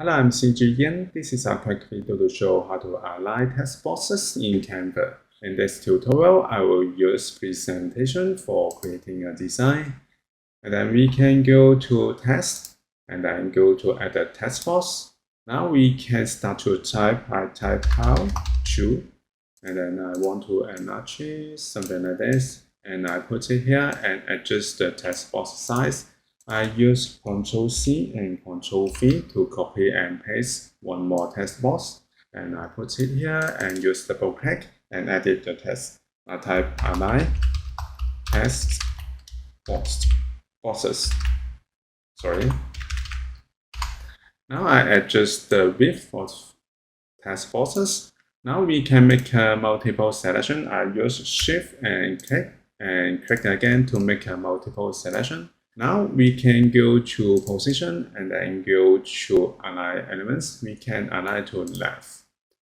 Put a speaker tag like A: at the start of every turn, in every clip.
A: Hello, I'm CG Yan. This is a quick video to show how to align text boxes in Canva. In this tutorial, I will use presentation for creating a design. And then we can go to text and then go to add a text box. Now we can start to type. I type how to, and then I want to enlarge something like this. And I put it here and adjust the text box size. I use Ctrl C and Ctrl V to copy and paste one more text box, and I put it here and use double click and edit the text. I type align text boxes. Sorry. Now I adjust the width of text boxes. Now we can make a multiple selection. I use Shift and click again to make a multiple selection. Now we can go to position and then go to align elements. We can align to left,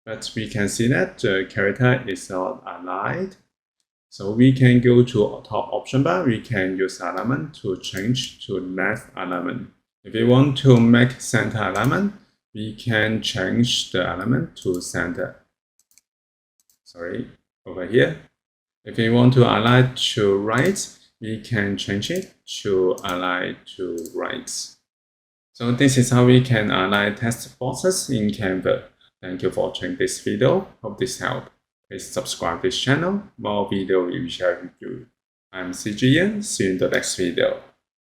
A: but we can see that the character is not aligned. So we can go to top option bar. We can use alignment to change to left alignment. If we want to make center alignment, we can change the alignment to center. Sorry, over here. If we want to align to right, we can change it to align to right. So this is how we can align text boxes in Canva. Thank you for watching this video. Hope this helped. Please subscribe this channel. More video will be shared with you. I'm CG Yan. See you in the next video.